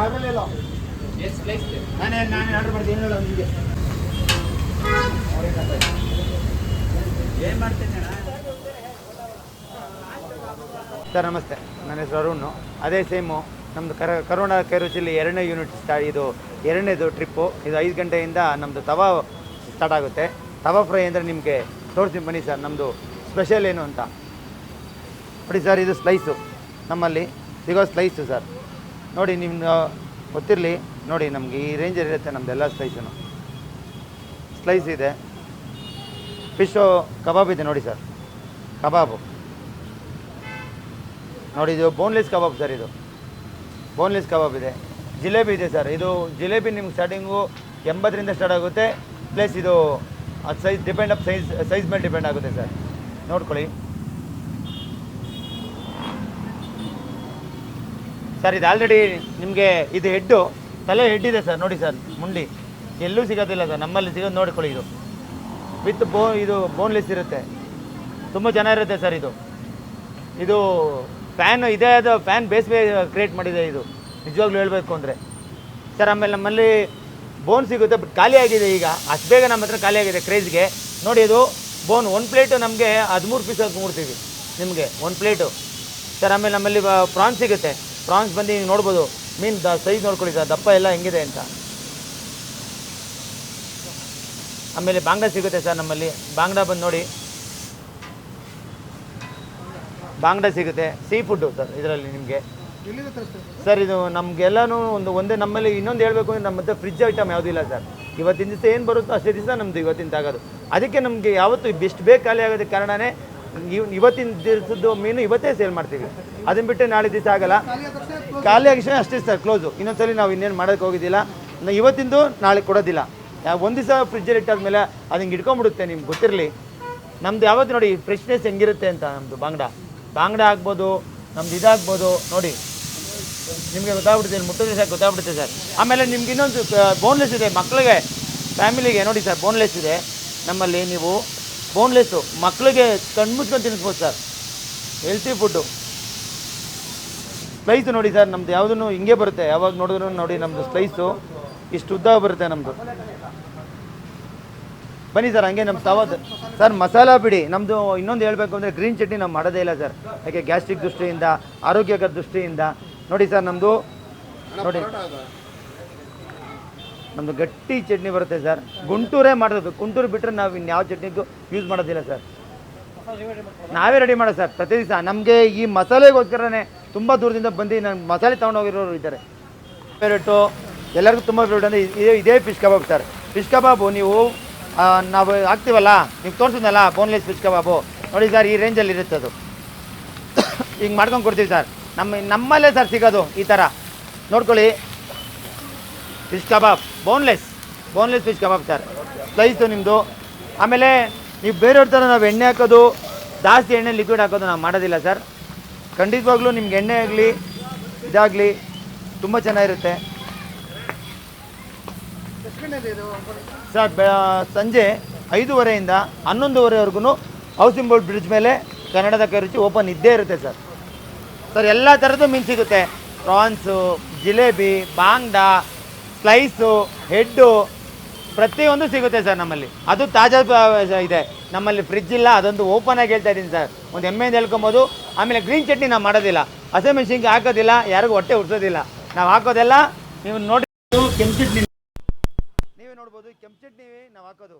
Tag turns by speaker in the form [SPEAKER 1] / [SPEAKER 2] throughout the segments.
[SPEAKER 1] ನಾನು ಆರ್ಡರ್ ಮಾಡ್ತೀನಿ ಹೇಳೋ ನಿಮಗೆ ಏನು ಮಾಡ್ತೀನಿ ಸರ್. ನಮಸ್ತೆ, ನನ್ನ ಹೆಸರು ಅರುಣ್. ಅದೇ ಸೇಮು ನಮ್ಮದು ಕರೋನಾ ಕೈರುಚಿಲಿ 2ನೇ ಯೂನಿಟ್ ಇದು 2ನೇದು ಟ್ರಿಪ್ಪು. ಇದು 5 ಗಂಟೆಯಿಂದ ನಮ್ಮದು ತವಾ ಸ್ಟಾರ್ಟ್ ಆಗುತ್ತೆ. ತವಾ ಫ್ರೈ ಅಂದರೆ ನಿಮಗೆ ತೋರಿಸ್ತೀನಿ ಬನ್ನಿ ಸರ್. ನಮ್ಮದು ಸ್ಪೆಷಲ್ ಏನು ಅಂತ ನೋಡಿ ಸರ್. ಇದು ಸ್ಲೈಸು, ನಮ್ಮಲ್ಲಿ ಸಿಗೋ ಸ್ಲೈಸು ಸರ್. ನೋಡಿ ನಿಮ್ಮ ಗೊತ್ತಿರಲಿ ನೋಡಿ, ನಮಗೆ ಈ ರೇಂಜಲ್ಲಿ ಇರುತ್ತೆ ನಮ್ಮದೆಲ್ಲ ಸ್ಲೈಸ್ ಇದೆ. ಫಿಶು ಕಬಾಬ್ ಇದೆ ನೋಡಿ ಸರ್, ಕಬಾಬು ನೋಡಿ. ಇದು ಬೋನ್ಲೆಸ್ ಕಬಾಬ್ ಸರ್, ಇದು ಬೋನ್ಲೆಸ್ ಕಬಾಬ್ ಇದೆ. ಜಿಲೇಬಿ ಇದೆ ಸರ್. ಇದು ಜಿಲೇಬಿ ನಿಮ್ಗೆ ಸ್ಟಾರ್ಟಿಂಗು 80ರಿಂದ ಸ್ಟಾರ್ಟ್ ಆಗುತ್ತೆ. ಪ್ಲಸ್ ಇದು ಅದು ಸೈಜ್ ಡಿಪೆಂಡ್ ಅಪ್ ಸೈಜ್ ಮೇಲೆ ಡಿಪೆಂಡ್ ಆಗುತ್ತೆ ಸರ್. ನೋಡ್ಕೊಳ್ಳಿ ಸರ್. ಇದು ಆಲ್ರೆಡಿ ನಿಮಗೆ ಇದು ಹೆಡ್ಡು, ತಲೆ ಹೆಡ್ ಇದೆ ಸರ್. ನೋಡಿ ಸರ್, ಮುಂಡಿ ಎಲ್ಲೂ ಸಿಗೋದಿಲ್ಲ ಸರ್, ನಮ್ಮಲ್ಲಿ ಸಿಗೋದು ನೋಡ್ಕೊಳ್ಳಿ. ಇದು ವಿತ್ ಇದು ಬೋನ್ಲೆಸ್ ಇರುತ್ತೆ, ತುಂಬ ಚೆನ್ನಾಗಿರುತ್ತೆ ಸರ್. ಇದು ಫ್ಯಾನ್ ಇದೆ, ಅದು ಫ್ಯಾನ್ ಬೇಸ್ ಕ್ರಿಯೇಟ್ ಮಾಡಿದೆ ಇದು, ನಿಜವಾಗ್ಲೂ ಹೇಳಬೇಕು ಅಂದರೆ ಸರ್. ಆಮೇಲೆ ನಮ್ಮಲ್ಲಿ ಬೋನ್ ಸಿಗುತ್ತೆ, ಬಟ್ ಖಾಲಿ ಆಗಿದೆ ಈಗ. ಅಷ್ಟು ಬೇಗ ನಮ್ಮ ಹತ್ರ ಖಾಲಿ ಆಗಿದೆ ಕ್ರೇಜ್ಗೆ. ನೋಡಿ ಅದು ಬೋನ್ 1 ಪ್ಲೇಟು ನಮಗೆ 13 ಪೀಸ್ ಹಾಕ್ಬಿಡ್ತೀವಿ ನಿಮಗೆ 1 ಪ್ಲೇಟು ಸರ್. ಆಮೇಲೆ ನಮ್ಮಲ್ಲಿ ಪ್ರಾನ್ಸ್ ಸಿಗುತ್ತೆ. ಪ್ರಾನ್ಸ್ ಬಂದು ನೀವು ನೋಡ್ಬೋದು, ಮೀನು ಸೈಜ್ ನೋಡ್ಕೊಳ್ಳಿ ಸರ್, ದಪ್ಪ ಎಲ್ಲ ಹೆಂಗಿದೆ ಅಂತ. ಆಮೇಲೆ ಬಾಂಗ್ಡಾ ಸಿಗುತ್ತೆ ಸರ್ ನಮ್ಮಲ್ಲಿ. ಬಾಂಗ್ಡಾ ಬಂದು ನೋಡಿ, ಬಾಂಗ್ಡಾ ಸಿಗುತ್ತೆ. ಸೀ ಫುಡ್ಡು ಸರ್ ಇದರಲ್ಲಿ ನಿಮಗೆ ಸರ್. ಇದು ನಮಗೆಲ್ಲನೂ ಒಂದೇ. ನಮ್ಮಲ್ಲಿ ಇನ್ನೊಂದು ಹೇಳಬೇಕು ಅಂದರೆ ನಮ್ಮ ಹತ್ರ ಫ್ರಿಜ್ ಐಟಮ್ ಯಾವುದೂ ಇಲ್ಲ ಸರ್. ಇವತ್ತಿನ ದಿವಸ ಏನು ಬರುತ್ತೋ ಅಷ್ಟೇ ದಿವಸ ನಮ್ಮದು ಇವತ್ತಿನ ತಾಗೋದು. ಅದಕ್ಕೆ ನಮಗೆ ಯಾವತ್ತೂ ಬೆಸ್ಟ್ ಬೇಗ ಖಾಲಿ ಆಗೋದಕ್ಕೆ ಕಾರಣನೇ ಇವತ್ತಿನ ದಿವಸದ್ದು ಮೀನು ಇವತ್ತೇ ಸೇಲ್ ಮಾಡ್ತೀವಿ. ಅದನ್ನು ಬಿಟ್ಟು ನಾಳೆ ದಿವಸ ಆಗೋಲ್ಲ. ಖಾಲಿ ಆಗಿದ್ರೆ ಅಷ್ಟೇ ಸರ್ ಕ್ಲೋಸು. ಇನ್ನೊಂದ್ಸಲಿ ನಾವು ಇನ್ನೇನು ಮಾಡೋಕ್ಕೆ ಹೋಗೋದಿಲ್ಲ. ಇವತ್ತಿಂದು ನಾಳೆ ಕೊಡೋದಿಲ್ಲ. ಒಂದು ದಿವಸ ಫ್ರಿಜ್ಜಲ್ಲಿ ಇಟ್ಟಾದ್ಮೇಲೆ ಅದು ಹಿಂಗೆ ಇಟ್ಕೊಂಡ್ಬಿಡುತ್ತೆ. ನಿಮ್ಗೆ ಗೊತ್ತಿರಲಿ ನಮ್ಮದು ಯಾವತ್ತು ನೋಡಿ ಫ್ರೆಶ್ನೆಸ್ ಹೆಂಗಿರುತ್ತೆ ಅಂತ. ನಮ್ಮದು ಬಾಂಗ್ಡಾ ಆಗ್ಬೋದು, ನಮ್ದು ಇದಾಗ್ಬೋದು ನೋಡಿ, ನಿಮಗೆ ಗೊತ್ತಾಗ್ಬಿಡುತ್ತೆ. ಮುಟ್ಟಿದ್ರೆ ಸಾಕು ಗೊತ್ತಾಗ್ಬಿಡುತ್ತೆ ಸರ್. ಆಮೇಲೆ ನಿಮ್ಗೆ ಇನ್ನೊಂದು ಬೋನ್ಲೆಸ್ ಇದೆ ಮಕ್ಕಳಿಗೆ, ಫ್ಯಾಮಿಲಿಗೆ ನೋಡಿ ಸರ್. ಬೋನ್ಲೆಸ್ ಇದೆ ನಮ್ಮಲ್ಲಿ. ನೀವು ಬೋನ್ಲೆಸ್ಸು ಮಕ್ಕಳಿಗೆ ಕಣ್ಮುಚ್ಕೊಂಡು ತಿನ್ನಿಸ್ಬೋದು ಸರ್. Healthy food. ಸ್ಲೈಸು ನೋಡಿ ಸರ್, ನಮ್ಮದು ಯಾವುದೂ ಹಿಂಗೆ ಬರುತ್ತೆ. ಯಾವಾಗ ನೋಡಿದ್ರು ನೋಡಿ ನಮ್ಮದು ಸ್ಲೈಸು ಇಷ್ಟು ಉದ್ದ ಬರುತ್ತೆ ನಮ್ಮದು. ಬನ್ನಿ ಸರ್ ಹಂಗೆ ನಮ್ಮ ತವಾದ ಸರ್. ಮಸಾಲ ಬಿಡಿ, ನಮ್ಮದು ಇನ್ನೊಂದು ಹೇಳಬೇಕು ಅಂದರೆ ಗ್ರೀನ್ ಚಟ್ನಿ ನಾವು ಮಾಡೋದೇ ಇಲ್ಲ ಸರ್. ಯಾಕೆ ಗ್ಯಾಸ್ಟ್ರಿಕ್ ದೃಷ್ಟಿಯಿಂದ, ಆರೋಗ್ಯಕರ ದೃಷ್ಟಿಯಿಂದ ನೋಡಿ ಸರ್. ನಮ್ಮದು ನೋಡಿ, ನಮ್ಮದು ಗಟ್ಟಿ ಚಟ್ನಿ ಬರುತ್ತೆ ಸರ್. ಗುಂಟೂರೇ ಮಾಡೋದು. ಗುಂಟೂರು ಬಿಟ್ಟರೆ ನಾವು ಇನ್ಯಾವ ಚಟ್ನಿಗೂ ಯೂಸ್ ಮಾಡೋದಿಲ್ಲ ಸರ್. ನಾವೇ ರೆಡಿ ಮಾಡೋದು ಸರ್ ಪ್ರತಿ ದಿವಸ. ನಮಗೆ ಈ ಮಸಾಲೆಗೋಸ್ಕರನೇ ತುಂಬ ದೂರದಿಂದ ಬಂದು ನಾನು ಮಸಾಲೆ ತೊಗೊಂಡೋಗಿರೋರು ಇದ್ದಾರೆ. ಫೇವ್ರೇಟು ಎಲ್ಲರಿಗೂ ತುಂಬ ಫೇವ್ರೇಟ್ ಅಂದರೆ ಇದೇ ಫಿಶ್ ಕಬಾಬ್ ಸರ್. ಫಿಶ್ ಕಬಾಬು ನೀವು ನಾವು ಹಾಕ್ತೀವಲ್ಲ, ನೀವು ತೋರಿಸಿದ್ನಲ್ಲ ಬೋನ್ಲೆಸ್ ಫಿಶ್ ಕಬಾಬು ನೋಡಿ ಸರ್. ಈ ರೇಂಜಲ್ಲಿ ಇರುತ್ತೆ ಅದು. ಹಿಂಗೆ ಮಾಡ್ಕೊಂಡು ಕೊಡ್ತೀವಿ ಸರ್. ನಮ್ಮಲ್ಲೇ ಸರ್ ಸಿಗೋದು ಈ ಥರ. ನೋಡ್ಕೊಳ್ಳಿ, ಫಿಶ್ ಕಬಾಬ್ ಬೋನ್ಲೆಸ್ ಫಿಶ್ ಕಬಾಬ್ ಸರ್. ಸ್ಲೈಸು ನಿಮ್ಮದು. ಆಮೇಲೆ ನೀವು ಬೇರೆಯವ್ರ ಥರ ನಾವು ಎಣ್ಣೆ ಹಾಕೋದು, ಜಾಸ್ತಿ ಎಣ್ಣೆ ಲಿಕ್ವಿಡ್ ಹಾಕೋದು ನಾವು ಮಾಡೋದಿಲ್ಲ ಸರ್. ಖಂಡಿತವಾಗ್ಲೂ ನಿಮ್ಗೆ ಎಣ್ಣೆ ಆಗಲಿ ಇದಾಗಲಿ ತುಂಬ ಚೆನ್ನಾಗಿರುತ್ತೆ ಸರ್. ಸಂಜೆ 5:30ಯಿಂದ 11:30ವರೆಗೂ ಹೌಸಿಂಗ್ ಬೋರ್ಡ್ ಬ್ರಿಡ್ಜ್ ಮೇಲೆ ಕನ್ನಡದ ಕೈರುಚಿ ಓಪನ್ ಇದ್ದೇ ಇರುತ್ತೆ ಸರ್. ಎಲ್ಲ ಥರದ್ದು ಮೀನು ಸಿಗುತ್ತೆ. ಪ್ರಾನ್ಸು, ಜಿಲೇಬಿ, ಬಾಂಗ್ಡಾ, ಸ್ಲೈಸು, ಹೆಡ್ಡು ಪ್ರತಿಯೊಂದು ಸಿಗುತ್ತೆ ಸರ್ ನಮ್ಮಲ್ಲಿ. ಅದು ತಾಜಾ ಇದೆ ನಮ್ಮಲ್ಲಿ. ಫ್ರಿಜ್ ಇಲ್ಲ, ಅದೊಂದು ಓಪನ್ ಆಗಿ ಹೇಳ್ತಾ ಇದ್ದೀನಿ ಸರ್. ಒಂದು ಎಮ್ಮೆಯಿಂದ ಹೇಳ್ಕೊಬೋದು. ಆಮೇಲೆ ಗ್ರೀನ್ ಚಟ್ನಿ ನಾವು ಮಾಡೋದಿಲ್ಲ, ಹಸಿಮೆಣಸಿನ್ಕಾಯಿ ಹಾಕೋದಿಲ್ಲ, ಯಾರಿಗೂ ಹೊಟ್ಟೆ ಉಡ್ಸೋದಿಲ್ಲ. ನಾವು ಹಾಕೋದೆಲ್ಲ ನೀವು ನೋಡಿ. ಕೆಂಪು ಚಟ್ನಿ ನೀವೇ ನೋಡ್ಬೋದು. ಕೆಂಪು ಚಟ್ನಿ ನಾವು ಹಾಕೋದು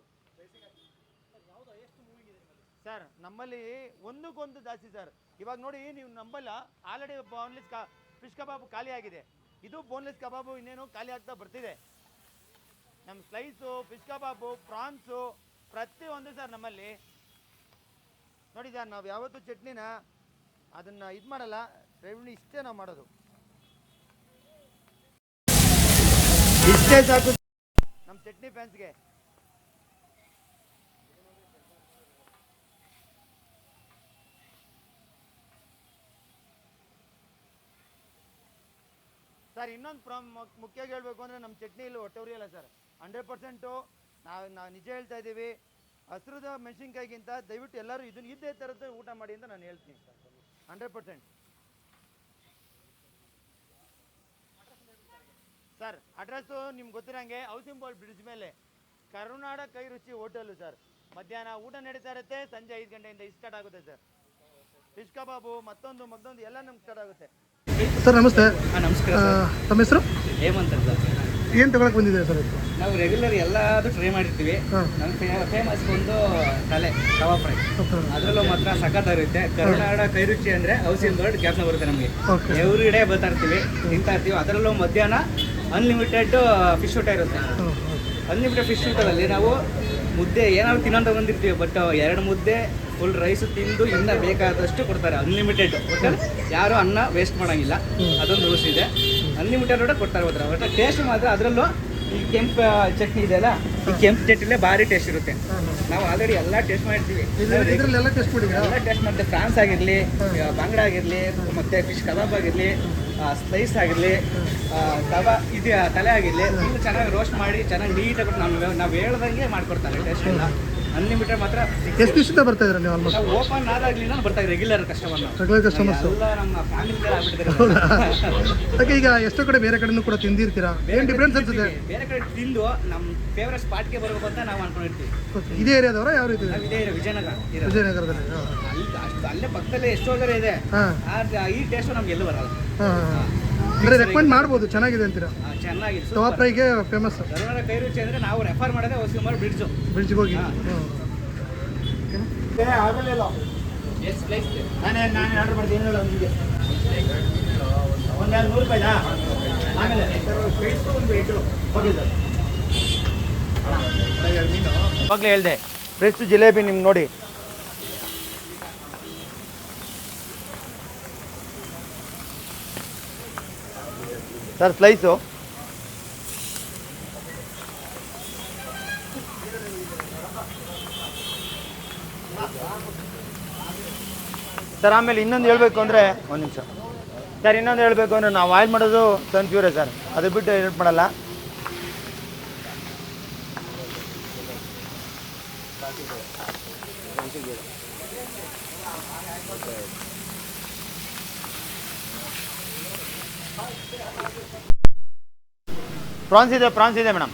[SPEAKER 1] ಸರ್. ನಮ್ಮಲ್ಲಿ ಒಂದಕ್ಕೊಂದು ಜಾಸ್ತಿ ಸರ್. ಇವಾಗ ನೋಡಿ, ನೀವು ನಂಬಲ್ಲ, ಆಲ್ರೆಡಿ ಬೋನ್ಲೆಸ್ ಫಿಶ್ ಕಬಾಬು ಖಾಲಿ ಆಗಿದೆ. ಇದು ಬೋನ್ಲೆಸ್ ಕಬಾಬು ಇನ್ನೇನು ಖಾಲಿ ಆಗ್ತಾ ಬರ್ತಿದೆ. ನಮ್ಮ ಸ್ಲೈಸು, ಫಿಶ್ ಕಬಾಬು, ಪ್ರಾನ್ಸು ಪ್ರತಿಯೊಂದು ಸರ್ ನಮ್ಮಲ್ಲಿ. ನೋಡಿ ಸರ್, ನಾವು ಯಾವತ್ತೂ ಚಟ್ನಿನ ಅದನ್ನು ಇದು ಮಾಡಲ್ಲ. ರೆವಿನ್ಯೂ ಇಷ್ಟೇ ನಾವು ಮಾಡೋದು, ಇಷ್ಟೇ ಸಾಕು ನಮ್ಮ ಚಟ್ನಿ ಫ್ಯಾನ್ಸ್ಗೆ. ಸರ್ ಇನ್ನೊಂದು ಮುಖ್ಯವಾಗಿ ಹೇಳಬೇಕು ಅಂದರೆ ನಮ್ಮ ಚಟ್ನಿಯಲ್ಲಿ ಹೊಟ್ಟೆ ಉರಿಯಲ್ಲ ಸರ್. 100% ನಾವು ನಿಜ ಹೇಳ್ತಾ ಇದ್ದೀವಿ. ಹಸಿರುದ ಮೆಣಸಿನ್ಕಾಯಿಗಿಂತ ದಯವಿಟ್ಟು ಎಲ್ಲರೂ ಇದನ್ನು ಇದೇ ಥರದ್ದು ಊಟ ಮಾಡಿ ಅಂತ ನಾನು ಹೇಳ್ತೀನಿ ಸರ್. 100%. ಸರ್ ಅಡ್ರೆಸ್ಸು ನಿಮ್ಗೆ ಗೊತ್ತಿರಂಗೆ ಹೌಸಿಂಗ್ ಬೋರ್ಡ್ ಬ್ರಿಡ್ಜ್ ಮೇಲೆ ಕರುನಾಡ ಕೈ ರುಚಿ ಹೋಟೆಲು ಸರ್. ಮಧ್ಯಾಹ್ನ ಊಟ ನಡೀತಾ ಇರುತ್ತೆ, ಸಂಜೆ 5 ಗಂಟೆಯಿಂದ ಸ್ಟಾರ್ಟ್ ಆಗುತ್ತೆ ಸರ್. ಫಿಶ್ ಕಬಾಬು ಮತ್ತೊಂದು ಎಲ್ಲ ನಮ್ಗೆ ಸ್ಟಾರ್ಟ್ ಆಗುತ್ತೆ.
[SPEAKER 2] ಸರ್ ನಮಸ್ತೆ.
[SPEAKER 3] ನಮಸ್ಕಾರ.
[SPEAKER 2] ತಮ್ಮ ಹೆಸರು?
[SPEAKER 3] ಹೇಮಂತ್ ಅಂತ.
[SPEAKER 2] ಏನು ತಗೊಳಕ್ಕೆ ಬಂದಿದ್ದೀರಾ ಸರ್?
[SPEAKER 3] ನಾವು ರೆಗ್ಯುಲರ್ ಎಲ್ಲಾದು ಟ್ರೈ ಮಾಡಿರ್ತೀವಿ. ನಮ್ಮ ಫೇಮಸ್ ಒಂದು ತಲೆ ಕಬಾಬ್ ಫ್ರೈ, ಅದರಲ್ಲೂ ಮಾತ್ರ ಸಖತ್ತಾಗಿರುತ್ತೆ. ಕರುನಾಡ ಕೈ ರುಚಿ ಅಂದರೆ ಹೌಸಿಂಗ್ ಬೋರ್ಡ್ ಗ್ಯಾಸ್ನ ಬರುತ್ತೆ ನಮಗೆ. ಎವ್ರಿ ಡೇ ಬರ್ತಾ ಇರ್ತೀವಿ, ತಿಂತಾ ಇರ್ತೀವಿ. ಅದರಲ್ಲೂ ಮಧ್ಯಾಹ್ನ ಅನ್ಲಿಮಿಟೆಡ್ ಫಿಶ್ ಊಟ ಇರುತ್ತೆ. ಅನ್ಲಿಮಿಟೆಡ್ ಫಿಶ್ ಊಟದಲ್ಲಿ ನಾವು ಮುದ್ದೆ ಏನಾದ್ರು ತಿನ್ನೋಂತ ಬಂದಿರ್ತೀವಿ, ಬಟ್ 2 ಮುದ್ದೆ ಫುಲ್ ರೈಸು ತಿಂದು ಇನ್ನೂ ಬೇಕಾದಷ್ಟು ಕೊಡ್ತಾರೆ. ಅನ್ಲಿಮಿಟೆಡ್ ಒಟ್ಟಲ್ಲಿ ಯಾರು ಅನ್ನ ವೇಸ್ಟ್ ಮಾಡೋಂಗಿಲ್ಲ, ಅದೊಂದು ರೂಲ್ಸ್ ಇದೆ. ಅನ್ಲಿಮಿಟೆಡ್ ಊಟ ಕೊಡ್ತಾರೆ. ಒಟ್ಟು ಟೇಸ್ಟ್ ಮಾತ್ರ ಅದರಲ್ಲೂ ಈ ಕೆಂಪು ಚಟ್ನಿ ಇದೆಯಲ್ಲ, ಈ ಕೆಂಪು ಚಟ್ನಿಲೇ ಭಾರಿ ಟೇಸ್ಟ್ ಇರುತ್ತೆ. ನಾವು ಆಲ್ರೆಡಿ ಎಲ್ಲ ಟೇಸ್ಟ್ ಮಾಡಿರ್ತೀವಿ,
[SPEAKER 2] ಎಲ್ಲ ಟೇಸ್ಟ್
[SPEAKER 3] ಮಾಡ್ತೀವಿ. ಫ್ರಾನ್ಸ್ ಆಗಿರಲಿ, ಬಾಂಗ್ಡಾ ಆಗಿರಲಿ, ಮತ್ತು ಫಿಶ್ ಕಬಾಬ್ ಆಗಿರಲಿ, ಸ್ಲೈಸ್ ಆಗಿರಲಿ, ಇದು ತಲೆ ಆಗಿರಲಿ, ಫುಲ್ ಚೆನ್ನಾಗಿ ರೋಸ್ಟ್ ಮಾಡಿ ಚೆನ್ನಾಗಿ ನೀಟಾಗಿ ನಾವು ಹೇಳ್ದಂಗೆ ಮಾಡ್ಕೊಡ್ತಾರೆ. ಟೇಸ್ಟ್ ಎಲ್ಲ ಅನ್ಲಿಮಿಟೆಡ್ ಮಾತ್ರ.
[SPEAKER 2] ಎಷ್ಟು ದಿವಸದಿಂದ ಬರ್ತಾ ಇದ್ದೀರಾ ನೀವು? ಆಲ್ಮೋಸ್ಟ್
[SPEAKER 3] ಓಪನ್ ಆದಾಗ್ಲಿಂದ ಬರ್ತಾರೆ ರೆಗ್ಯುಲರ್ ಕಸ್ಟಮರ್ಸ್ ಎಲ್ಲ ನಮ್ಮ ಫ್ಯಾಮಿಲಿ ಆಗ್ಬಿಟ್ಟಿದ್ದಾರೆ.
[SPEAKER 2] ಈಗ ಎಷ್ಟೋ ಕಡೆ ಬೇರೆ ಕಡೆನೂ ಕೂಡ ತಿಂದಿರ್ತೀರಾ, ಏನು ಡಿಫ್ರೆನ್ಸ್ ಅನ್ಸುತ್ತೆ?
[SPEAKER 3] ಬೇರೆ ಕಡೆ ತಿಂದು ನಮ್ಮ ಫೇವ್ರೆಟ್ ಸ್ಪಾಟ್ಗೆ ಬರಬೇಕು ಅಂತ ನಾವು ಅನ್ಕೊಂಡಿರ್ತೀವಿ.
[SPEAKER 2] ಇದೇ ಏರಿಯಾದವರ ಯಾವ ರೀತಿ?
[SPEAKER 3] ಇದೇ ವಿಜಯನಗರ.
[SPEAKER 2] ವಿಜಯನಗರದಲ್ಲಿ
[SPEAKER 3] ಅಲ್ಲೇ ಪಕ್ಕದಲ್ಲೇ ಎಷ್ಟೋ ಜನ ಇದೆ. ಈ ಟೇಸ್ಟ್ ನಮ್ಗೆ ಎಲ್ಲೂ ಬರಲ್ಲ.
[SPEAKER 2] ಅಂದರೆ ರೆಕಮೆಂಡ್ ಮಾಡ್ಬೋದು, ಚೆನ್ನಾಗಿದೆ ಅಂತೀರಾ?
[SPEAKER 3] ಚೆನ್ನಾಗಿದೆ.
[SPEAKER 2] ತವಾ ಫ್ರೈಗೆ ಫೇಮಸ್
[SPEAKER 3] ಕರುನಾಡ ಕೈ ರುಚಿ ಅಂದರೆ ನಾವು ರೆಫರ್ ಮಾಡೋದೇ ಹೌಸಿಂಗ್ ಬೋರ್ಡ್
[SPEAKER 2] ಬ್ರಿಡ್ಜ್ಗೆ ಹೋಗಿ.
[SPEAKER 1] ನಾನು ಆರ್ಡರ್ ಮಾಡ್ತೀನಿ ನಿಮಗೆ ಒಂದು 100 ರೂಪಾಯಿನಾ? ಆಮೇಲೆ ಓಕೆ ಸರ್. ಇವಾಗಲೇ ಹೇಳಿದೆ ಫ್ರೆಶ್ ಜಿಲೇಬಿ ನಿಮ್ಗೆ ನೋಡಿ. Sir slice sir. ಆಮೇಲೆ ಇನ್ನೊಂದು ಹೇಳಬೇಕು ಅಂದರೆ ಒಂದು ನಿಮಿಷ ಸರ್, ಇನ್ನೊಂದು ಹೇಳಬೇಕು ಅಂದರೆ ನಾವು ಆಯಿಲ್ ಮಾಡೋದು ಸನ್ಪ್ಯೂರೇ ಸರ್, ಅದು ಬಿಟ್ಟು ಎಡಿಟ್ ಮಾಡಲ್ಲ. ಪ್ರಾನ್ಸ್ ಇದೆ ಮೇಡಮ್.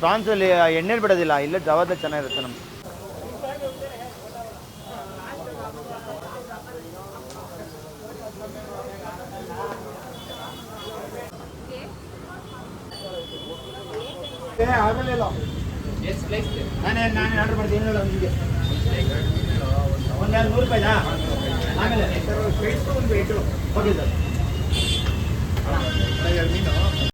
[SPEAKER 1] ಪ್ರಾನ್ಸಲ್ಲಿ ಎಣ್ಣೆ ಬಿಡೋದಿಲ್ಲ, ಇಲ್ಲೇ ಜವಾದ ಚೆನ್ನಾಗಿರುತ್ತೆ ನಮ್ಗೆ. ಆಗಲಿಲ್ಲ ನಾನು ಆರ್ಡರ್ ಮಾಡ್ತೀನಿ ನಿಮಗೆ ಒಂದು 100 ರೂಪಾಯಿನಾ? ಆಮೇಲೆ ಓಕೆ ಸರ್.